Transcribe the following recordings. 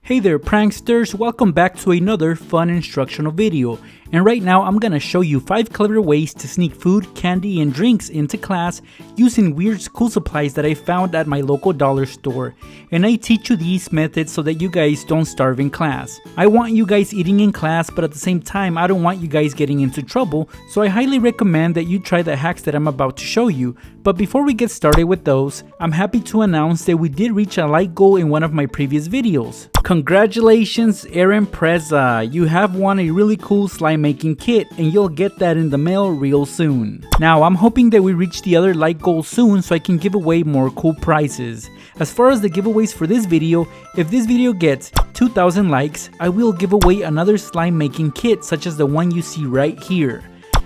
Hey there pranksters, welcome back to another fun instructional video. And right now I'm gonna show you 5 clever ways to sneak food, candy, and drinks into class using weird school supplies that I found at my local dollar store. And I teach you these methods so that you guys don't starve in class. I want you guys eating in class, but at the same time I don't want you guys getting into trouble, so I highly recommend that you try the hacks that I'm about to show you. But before we get started with those, I'm happy to announce that we did reach a like goal in one of my previous videos. Congratulations, Aaron Preza! You have won a really cool slime making kit and you'll get that in the mail real soon. Now I'm hoping that we reach the other like goal soon so I can give away more cool prizes. As far as the giveaways for this video, if this video gets 2,000 likes, I will give away another slime making kit such as the one you see right here.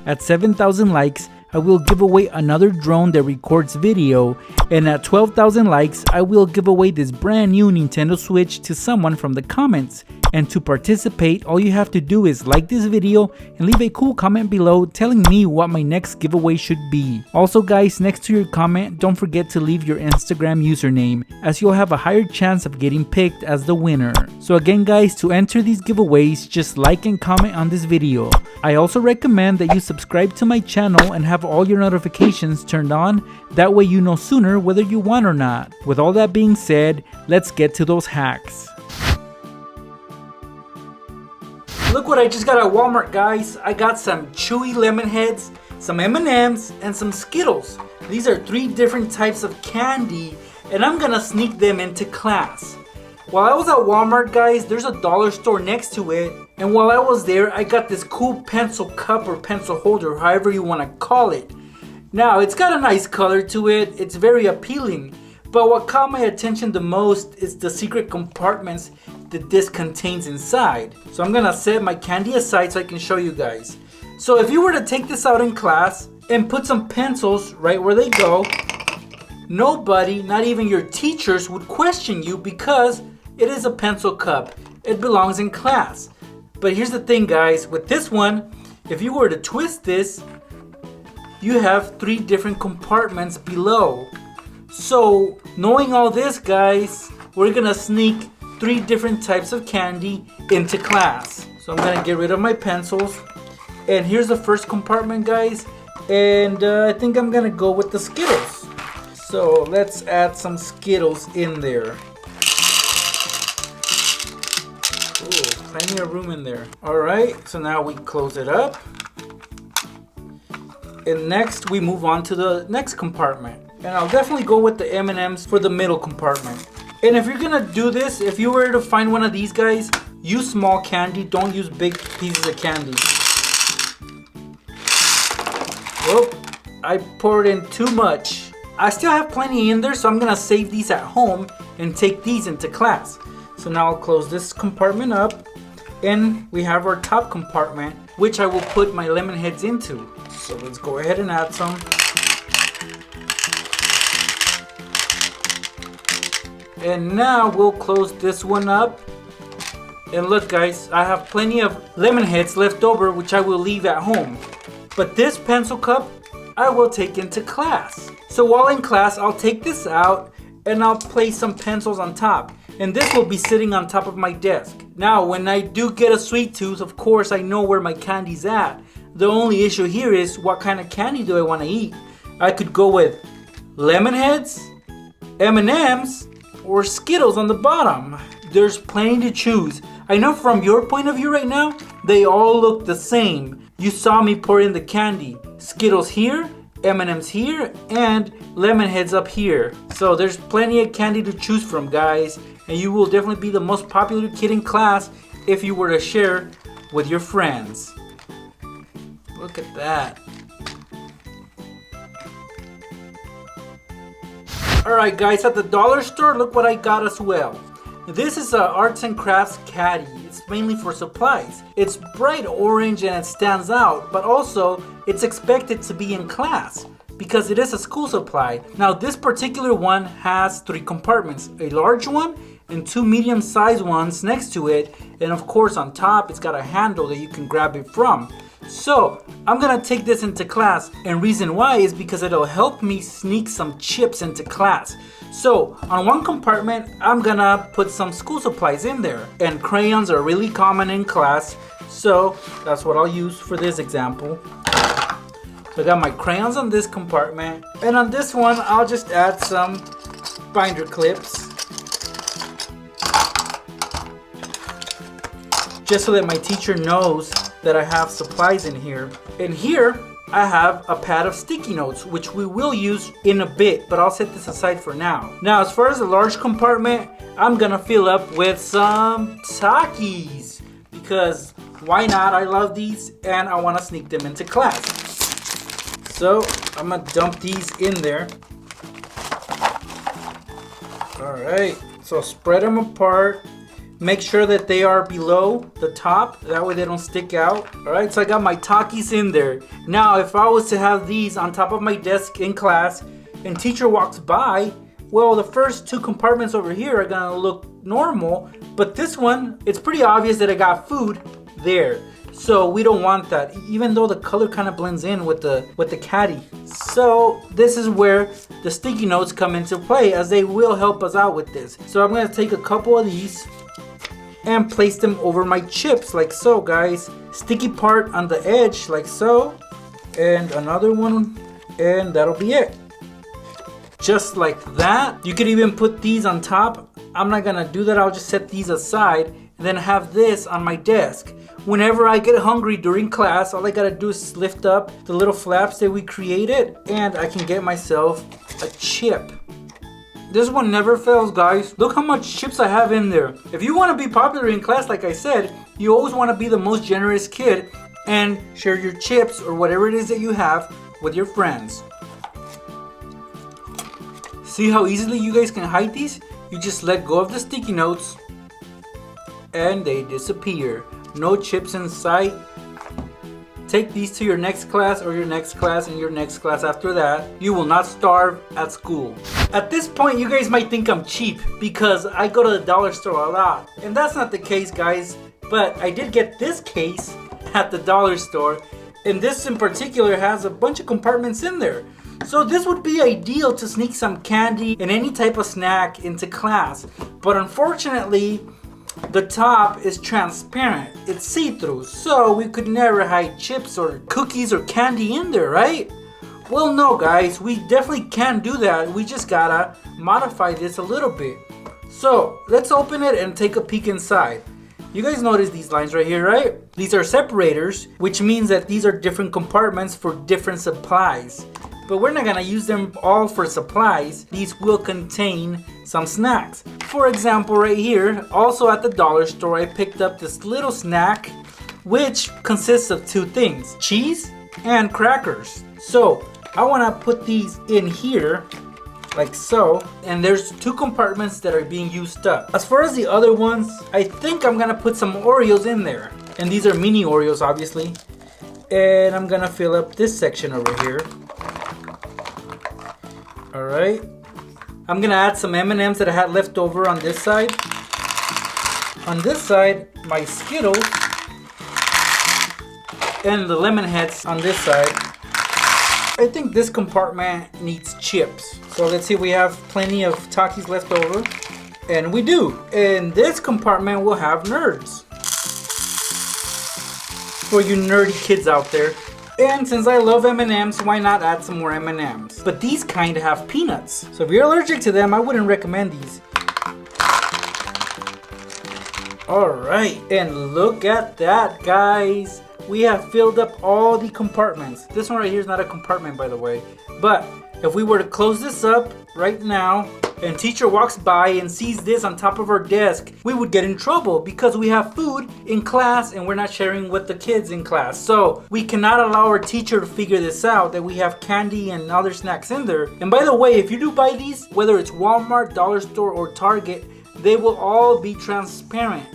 At 7,000 likes, I will give away another drone that records video, and at 12,000 likes, I will give away this brand new Nintendo Switch to someone from the comments. And to participate, all you have to do is like this video and leave a cool comment below telling me what my next giveaway should be. Also guys, next to your comment, don't forget to leave your Instagram username, as you'll have a higher chance of getting picked as the winner. So again guys, to enter these giveaways, just like and comment on this video. I also recommend that you subscribe to my channel and have all your notifications turned on, that way you know sooner whether you won or not. With all that being said, let's get to those hacks. Look what I just got at Walmart, guys. I got some chewy lemon heads, some M&ms, and some Skittles. These are 3 different types of candy, and I'm gonna sneak them into class. While I was at Walmart, guys, there's a dollar store next to it, and while I was there, I got this cool pencil cup or pencil holder, however you want to call it. Now, it's got a nice color to it, it's very appealing, but what caught my attention the most is the secret compartments that this contains inside. So I'm gonna set my candy aside so I can show you guys. So if you were to take this out in class and put some pencils right where they go, nobody, not even your teachers, would question you because it is a pencil cup. It belongs in class. But here's the thing guys, with this one, if you were to twist this, you have 3 different compartments below. So knowing all this guys, we're gonna sneak 3 different types of candy into class. So I'm gonna get rid of my pencils. And here's the first compartment guys. And I think I'm gonna go with the Skittles. So let's add some Skittles in there. Ooh, plenty of room in there. Alright, so now we close it up. And next we move on to the next compartment. And I'll definitely go with the M&ms for the middle compartment. And if you're gonna do this, if you were to find one of these guys, use small candy, don't use big pieces of candy. Whoop, I poured in too much. I still have plenty in there, so I'm gonna save these at home and take these into class. So now I'll close this compartment up, and we have our top compartment, which I will put my lemon heads into. So let's go ahead and add some. And now we'll close this one up. And look guys, I have plenty of lemon heads left over, which I will leave at home. But this pencil cup, I will take into class. So while in class, I'll take this out and I'll place some pencils on top. And this will be sitting on top of my desk. Now, when I do get a sweet tooth, of course I know where my candy's at. The only issue here is what kind of candy do I want to eat? I could go with lemon heads, M&ms, or Skittles on the bottom. There's plenty to choose. I know from your point of view right now, they all look the same. You saw me pour in the candy. Skittles here, M&ms here, and lemon heads up here. So there's plenty of candy to choose from guys, and you will definitely be the most popular kid in class if you were to share with your friends. Look at that. Alright guys, at the dollar store, look what I got as well. This is a arts and crafts caddy. It's mainly for supplies. It's bright orange and it stands out, but also it's expected to be in class because it is a school supply. Now this particular one has 3 compartments, a large one, and 2 medium-sized ones next to it. And of course on top it's got a handle that you can grab it from. So I'm gonna take this into class, and reason why is because it'll help me sneak some chips into class. So on one compartment I'm gonna put some school supplies in there, and crayons are really common in class, so that's what I'll use for this example. So I got my crayons on this compartment, and on this one I'll just add some binder clips, just so that my teacher knows that I have supplies in here. And here I have a pad of sticky notes, which we will use in a bit, but I'll set this aside for now. Now, as far as the large compartment, I'm gonna fill up with some Takis, because why not? I love these and I wanna sneak them into class. So I'm gonna dump these in there. All right, so spread them apart. Make sure that they are below the top, that way they don't stick out. All right, so I got my Takis in there. Now, if I was to have these on top of my desk in class and teacher walks by, well, the first 2 compartments over here are gonna look normal, but this one, it's pretty obvious that I got food there. So we don't want that, even though the color kind of blends in with the caddy. So this is where the sticky notes come into play, as they will help us out with this. So I'm gonna take a couple of these and place them over my chips like so, guys. Sticky part on the edge like so, and another one, and that'll be it. Just like that. You could even put these on top. I'm not gonna do that. I'll just set these aside and then have this on my desk. Whenever I get hungry during class, all I gotta do is lift up the little flaps that we created, and I can get myself a chip. This one never fails, guys. Look how much chips I have in there. If you want to be popular in class, like I said, you always want to be the most generous kid and share your chips or whatever it is that you have with your friends. See how easily you guys can hide these? You just let go of the sticky notes and they disappear. No chips in sight. Take these to your next class, or your next class, and your next class after that. You will not starve at school. At this point, you guys might think I'm cheap because I go to the dollar store a lot. And that's not the case, guys. But I did get this case at the dollar store. And this in particular has a bunch of compartments in there. So this would be ideal to sneak some candy and any type of snack into class. But unfortunately, the top is transparent. It's see-through, so we could never hide chips or cookies or candy in there, right? Well, no, guys, we definitely can do that. We just gotta modify this a little bit. So let's open it and take a peek inside. You guys notice these lines right here, right? These are separators, which means that these are different compartments for different supplies. But we're not gonna use them all for supplies. These will contain some snacks. For example, right here, also at the dollar store, I picked up this little snack, which consists of 2 things, cheese and crackers. So I wanna put these in here, like so, and there's 2 compartments that are being used up. As far as the other ones, I think I'm gonna put some Oreos in there. And these are mini Oreos, obviously. And I'm gonna fill up this section over here. Alright, I'm gonna add some M&ms that I had left over on this side. On this side, my Skittles and the lemon heads on this side. I think this compartment needs chips. So let's see, we have plenty of Takis left over. And we do. And this compartment will have nerds. For you nerdy kids out there. And since I love M&Ms, why not add some more M&Ms? But these kind have peanuts. So if you're allergic to them, I wouldn't recommend these. Alright, and look at that, guys. We have filled up all the compartments. This one right here is not a compartment, by the way. But if we were to close this up right now, and teacher walks by and sees this on top of our desk, we would get in trouble because we have food in class and we're not sharing with the kids in class. So we cannot allow our teacher to figure this out, that we have candy and other snacks in there. And by the way, if you do buy these, whether it's Walmart, Dollar Store, or Target, they will all be transparent.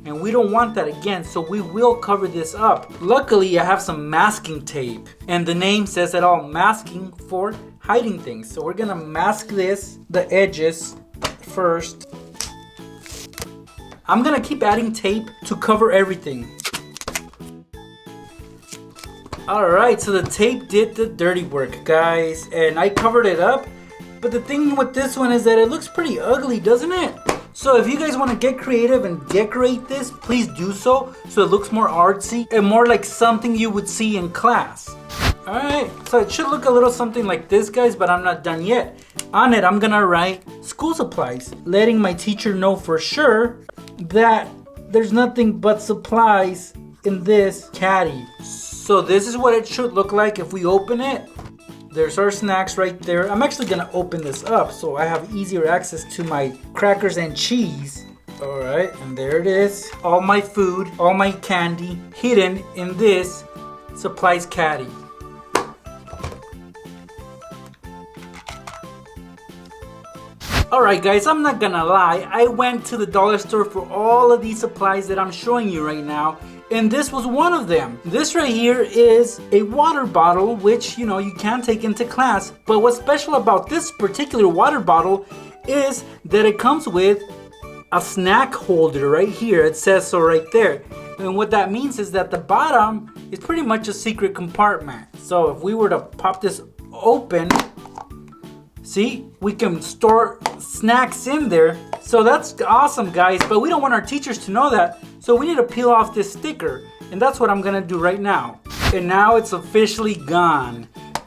And we don't want that again, so we will cover this up. Luckily, I have some masking tape. And the name says it all, masking for hiding things. So we're gonna mask this, the edges first. I'm gonna keep adding tape to cover everything. Alright, so the tape did the dirty work, guys, and I covered it up. But the thing with this one is that it looks pretty ugly, doesn't it? So if you guys want to get creative and decorate this, please do so it looks more artsy and more like something you would see in class. Alright, so it should look a little something like this, guys, but I'm not done yet. On it, I'm gonna write school supplies, letting my teacher know for sure that there's nothing but supplies in this caddy. So this is what it should look like if we open it. There's our snacks right there. I'm actually gonna open this up so I have easier access to my crackers and cheese. Alright, and there it is. All my food, all my candy hidden in this supplies caddy. Alright guys, I'm not gonna lie, I went to the dollar store for all of these supplies that I'm showing you right now, and this was one of them. This right here is a water bottle, which you can take into class, but what's special about this particular water bottle is that it comes with a snack holder right here. It says so right there, and what that means is that the bottom is pretty much a secret compartment. So if we were to pop this open, see, we can store snacks in there. So that's awesome, guys, but we don't want our teachers to know that. So we need to peel off this sticker, and that's what I'm gonna do right now. And now it's officially gone.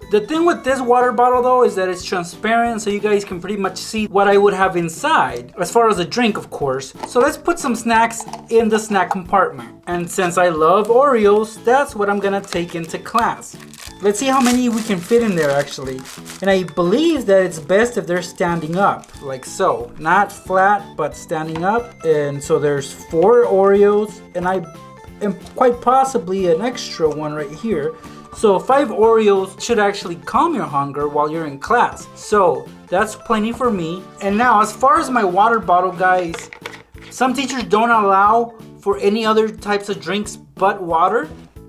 The thing with this water bottle though is that it's transparent, so you guys can pretty much see what I would have inside, as far as a drink, of course. So let's put some snacks in the snack compartment. And since I love Oreos, that's what I'm gonna take into class. Let's see how many we can fit in there actually. And I believe that it's best if they're standing up, like so. Not flat, but standing up. And so there's 4 Oreos, and quite possibly an extra one right here. So 5 Oreos should actually calm your hunger while you're in class. So that's plenty for me. And now as far as my water bottle, guys, some teachers don't allow for any other types of drinks but water.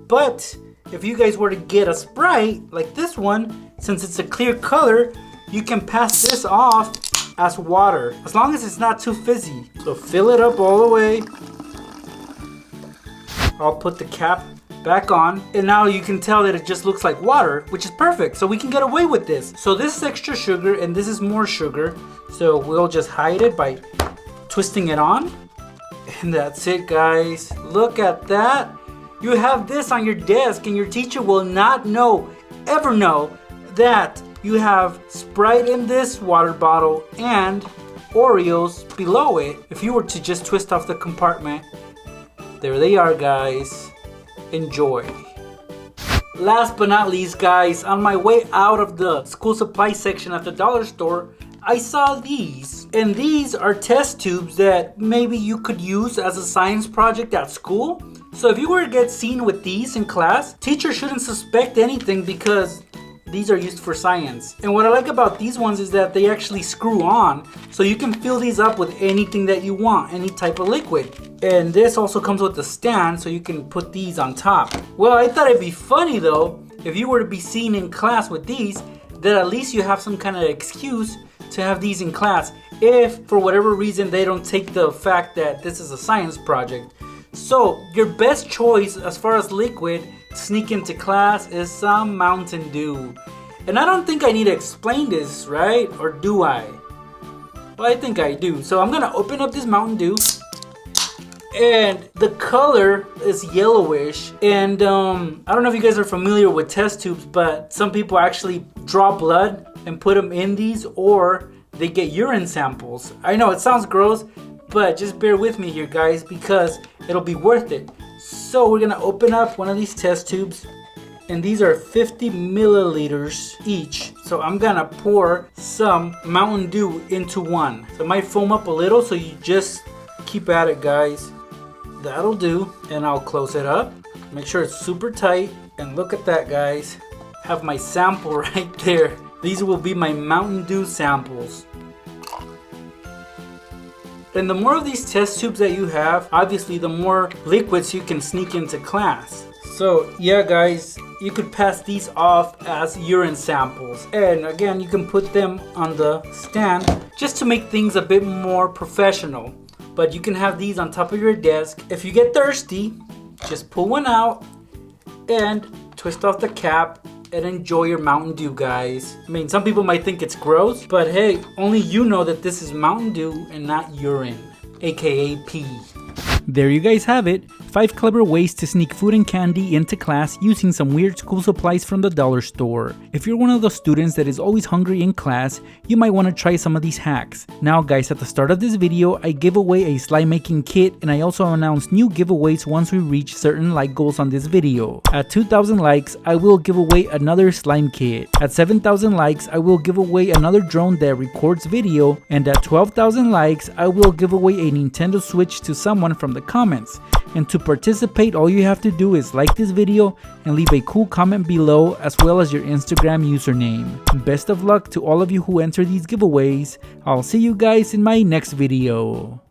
But if you guys were to get a Sprite like this one, since it's a clear color, you can pass this off as water, as long as it's not too fizzy. So fill it up all the way. I'll put the cap back on, and now you can tell that it just looks like water, which is perfect, so we can get away with this. So this is extra sugar and this is more sugar, so we'll just hide it by twisting it on. And that's it, guys. Look at that. You have this on your desk and your teacher will not ever know that you have Sprite in this water bottle and Oreos below it. If you were to just twist off the compartment, there they are, guys. Enjoy. Last but not least, guys, on my way out of the school supply section at the dollar store, I saw these. And these are test tubes that maybe you could use as a science project at school. So if you were to get seen with these in class, teachers shouldn't suspect anything because these are used for science. And what I like about these ones is that they actually screw on, so you can fill these up with anything that you want, any type of liquid. And this also comes with a stand, so you can put these on top. Well, I thought it'd be funny though, if you were to be seen in class with these, that at least you have some kind of excuse to have these in class, if for whatever reason they don't take the fact that this is a science project. So your best choice as far as liquid to sneak into class is some Mountain Dew. And I don't think I need to explain this, right? Or do I? Well, I think I do. So I'm gonna open up this Mountain Dew, and the color is yellowish. And I don't know if you guys are familiar with test tubes, but some people actually draw blood and put them in these, or they get urine samples. I know it sounds gross, but just bear with me here, guys, because it'll be worth it. So we're gonna open up one of these test tubes, and these are 50 milliliters each. So I'm gonna pour some Mountain Dew into one. So it might foam up a little, so you just keep at it, guys. That'll do, and I'll close it up. Make sure it's super tight, and look at that, guys. Have my sample right there. These will be my Mountain Dew samples. And the more of these test tubes that you have, obviously the more liquids you can sneak into class. So yeah, guys, you could pass these off as urine samples. And again, you can put them on the stand just to make things a bit more professional. but you can have these on top of your desk. If you get thirsty, just pull one out and twist off the cap and enjoy your Mountain Dew, guys. I mean, some people might think it's gross, but hey, only you know that this is Mountain Dew and not urine, aka pee. There you guys have it. 5 clever ways to sneak food and candy into class using some weird school supplies from the dollar store. If you're one of those students that is always hungry in class, you might want to try some of these hacks. Now guys, at the start of this video, I give away a slime making kit, and I also announce new giveaways once we reach certain like goals on this video. At 2,000 likes, I will give away another slime kit. At 7,000 likes, I will give away another drone that records video, and at 12,000 likes, I will give away a Nintendo Switch to someone from the comments. And to participate, all you have to do is like this video and leave a cool comment below, as well as your Instagram username. Best of luck to all of you who enter these giveaways. I'll see you guys in my next video.